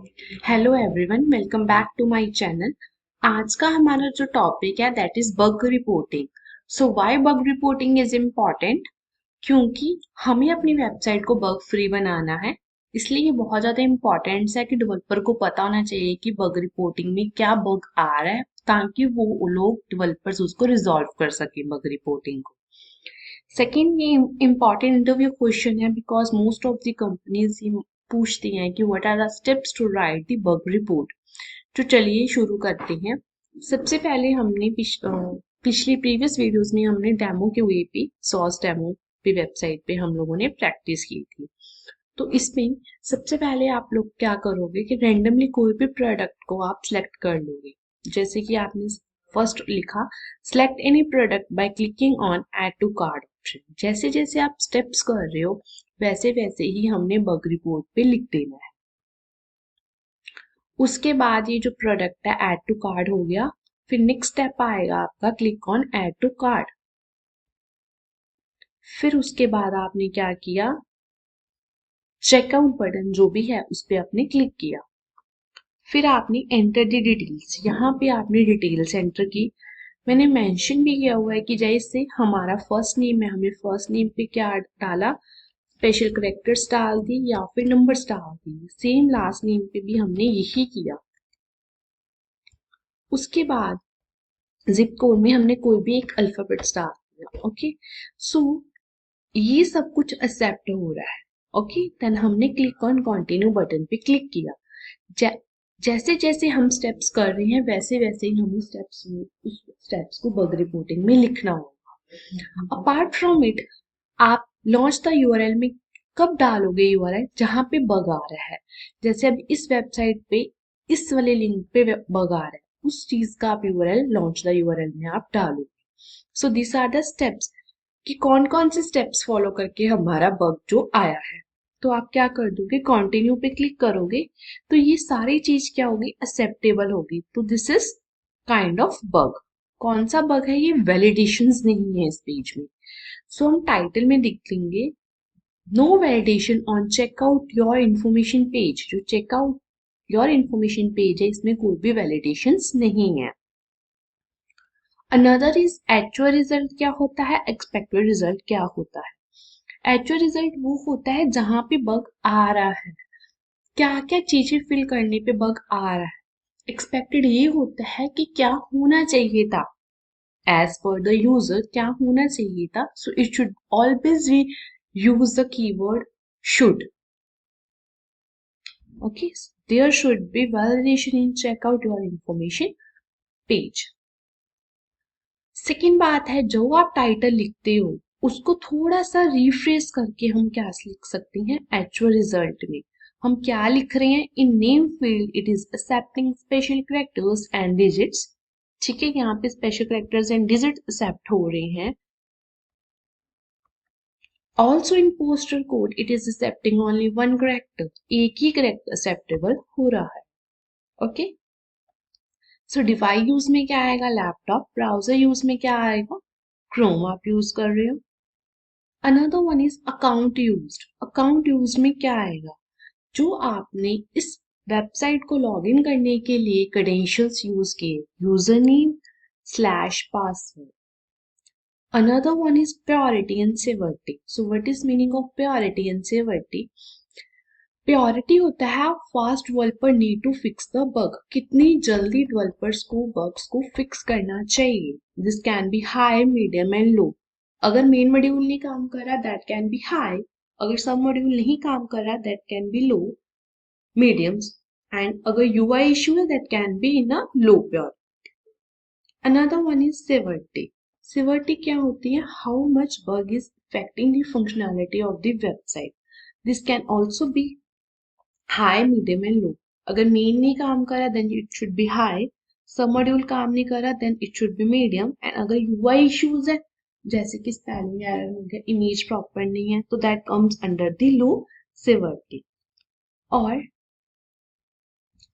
Hello everyone, welcome back to my channel. आज का हमारा जो टॉपिक है that is bug reporting. So why bug reporting is important? क्योंकि हमें अपनी वेबसाइट को बग फ्री बनाना है, इसलिए ये बहुत ज़्यादा इम्पॉर्टेंट है कि डेवलपर को पता होना चाहिए कि बग रिपोर्टिंग में क्या बग आ रहा है, ताकि वो लोग डेवलपर्स उसको रिजॉल्व कर सके बग रिपोर्टिंग को। सेकेंड, ये इम्पॉर्टेंट इंटरव्यू क्वेश्चन है because most of the companies ये पूछती हैं कि what are the steps to write the bug report. तो चलिए शुरू करते हैं। सबसे पहले हमने पिछली प्रीवियस वीडियोस में हमने डेमो के वे पे सॉस डेमो पे वेबसाइट पे हम लोगों ने प्रैक्टिस की थी। तो इसमें सबसे पहले आप लोग क्या करोगे कि रैंडमली कोई भी प्रोडक्ट को आप सिलेक्ट कर लोगे। जैसे कि आपने फर्स्ट लिखा select any product by clicking on add to cart option. जैसे जैसे आप स्टेप्स कर रहे हो वैसे वैसे ही हमने बग रिपोर्ट पे लिख देना है। उसके बाद ये जो प्रोडक्ट है ऐड टू कार्ट हो गया। फिर नेक्स्ट स्टेप आएगा आपका click on add to cart. फिर उसके बाद आपने क्या किया, चेकआउट बटन जो भी है उस पर आपने क्लिक किया। फिर आपने एंटर दी डिटेल्स, यहाँ पे आपने डिटेल्स एंटर की। मैंने मेंशन भी किया हुआ है कि जैसे हमारा फर्स्ट नेम है, हमें फर्स्ट नेम पे क्या डाला, स्पेशल करेक्टर्स डाल दी या फिर नंबर्स डाल दी। सेम लास्ट नेम पे भी हमने यही किया। उसके बाद जिप कोड में हमने कोई भी एक अल्फाबेट्स डाल दिया। ओके, सो ये सब कुछ एक्सेप्ट हो रहा है। ओके, देन हमने क्लिक ऑन कंटिन्यू बटन पे क्लिक किया। जै, जैसे जैसे हम स्टेप्स कर रहे हैं वैसे वैसे ही हमें उस स्टेप्स को बग रिपोर्टिंग में लिखना होगा। अपार्ट फ्रॉम इट, आप लॉन्च द यूआरएल में कब डालोगे यूआरएल जहां पे बग आ रहा है। जैसे अब इस वेबसाइट पे इस वाले लिंक पे बग आ रहा है, उस चीज का आप यूआरएल लॉन्च द यूआरएल में आप डालोगे। So this are the steps कि कौन कौन से स्टेप्स फॉलो करके हमारा बग जो आया है। तो आप क्या कर दोगे, कंटिन्यू पे क्लिक करोगे तो ये सारी चीज क्या होगी, एक्सेप्टेबल होगी। तो this is kind of bug. कौन सा बग है ये, वैलिडेशंस नहीं है इस पेज में। सो हम टाइटल में लिख लेंगे no validation on checkout your information page. जो चेकआउट योर इन्फॉर्मेशन पेज है इसमें कोई भी वैलिडेशंस नहीं है। अनदर इज एक्चुअल रिजल्ट क्या होता है, एक्सपेक्टेड रिजल्ट क्या होता है। एक्चुअल रिजल्ट वो होता है जहां पे बग आ रहा है, क्या क्या चीजें फिल करने पे बग आ रहा है। एक्सपेक्टेड ये होता है कि क्या होना चाहिए था, एज पर द यूजर क्या होना चाहिए था। So it should always use the keyword should. Okay, so there should be validation in checkout your information page. Second बात है, जो आप टाइटल लिखते हो उसको थोड़ा सा रिफ्रेश करके हम क्या लिख सकते हैं, एक्चुअल रिजल्ट में हम क्या लिख रहे हैं, in name field it is accepting special characters and digits. ठीक है, यहाँ पे special characters and digit accept हो रहे हैं। Also in postal code it is accepting only one character, एक ही कैरेक्टर एक्सेप्टेबल हो रहा है। ओके, सो डिवाइस यूज में क्या आएगा, लैपटॉप। ब्राउजर यूज में क्या आएगा, क्रोम आप यूज कर रहे हो। Another one is account used. Account use में क्या आएगा, जो आपने इस वेबसाइट को लॉगिन करने के लिए क्रेडेंशियल्स यूज किए, user name slash password. Another one is priority and severity. So what is meaning of priority and severity? Priority होता है fast developer need to fix the bug, कितनी जल्दी डेवलपर्स को बग्स को फिक्स करना चाहिए। This can be high, medium and low. अगर main module नहीं काम कर रहा दैट कैन बी हाई, अगर सब मॉड्यूल नहीं काम कर रहा that can be low, mediums, and अगर यूआई इशू है that can be in a low priority. Another one is severity. Severity क्या होती है, how much bug is affecting the functionality of the website. This can also be high, medium and low. अगर main नहीं काम कर रहा then it should be high, sub module काम नहीं कर रहा then it should be medium, and अगर यूआई इश्यूज है जैसे कि स्पेलिंग एरर हो गया, इमेज प्रॉपर नहीं है, तो that comes under the low severity. और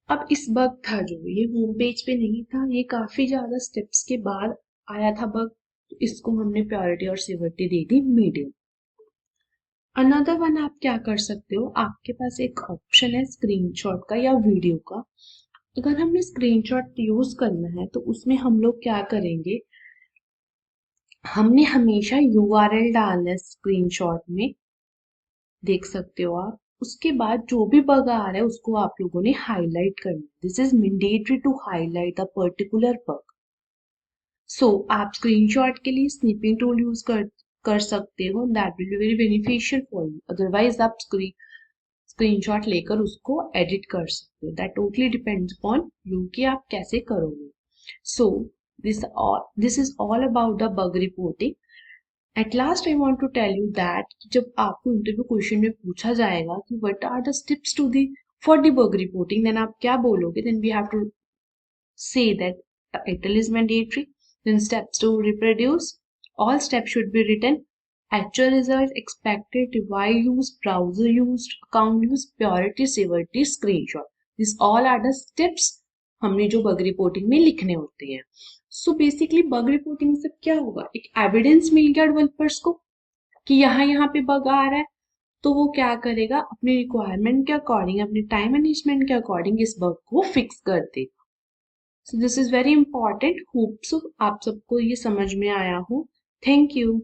अब इस बग था जो ये होम पेज पे नहीं था, ये काफी ज्यादा स्टेप्स के बाद आया था बग, तो इसको हमने प्योरिटी और सिवर्टी दे दी मीडियम। अनदर वन आप क्या कर सकते हो, आपके पास एक ऑप्शन है स्क्रीनशॉट का या वीडियो का। अगर हमने स्क्रीनशॉट यूज करना है तो उसमें हम लोग क्या करेंगे, हमने हमेशा यूआरएल डालना है स्क्रीनशॉट में, देख सकते हो आप। उसके बाद जो भी बग आ रहा है उसको आप लोगों ने हाईलाइट करना है। This is mandatory to highlight a particular bug. So आप स्क्रीनशॉट के लिए स्निपिंग टूल यूज कर सकते हो, that will be very beneficial for you. Otherwise आप स्क्रीनशॉट लेकर उसको एडिट कर सकते हो, that totally depends upon you कि आप कैसे करोगे। So this is all about the bug reporting. At last I want to tell you that जब आपको इंटरव्यू क्वेश्चन में पूछा जाएगा कि what are the steps to the for the bug reporting, then आप क्या बोलोगे, then we have to say that title is mandatory, then steps to reproduce, all steps should be written, actual results, expected, device use, browser used, account use, purity, severity, screenshot, these all are the steps हमने जो bug reporting में लिखने होते हैं। So basically bug reporting से क्या होगा, एक एविडेंस मिल गया डेवलपर्स को कि यहाँ पे बग आ रहा है, तो वो क्या करेगा, अपनी रिक्वायरमेंट के अकॉर्डिंग, अपने टाइम मैनेजमेंट के अकॉर्डिंग इस बग को फिक्स कर देगा। सो this is very important. Hope so आप सबको ये समझ में आया हो। Thank you.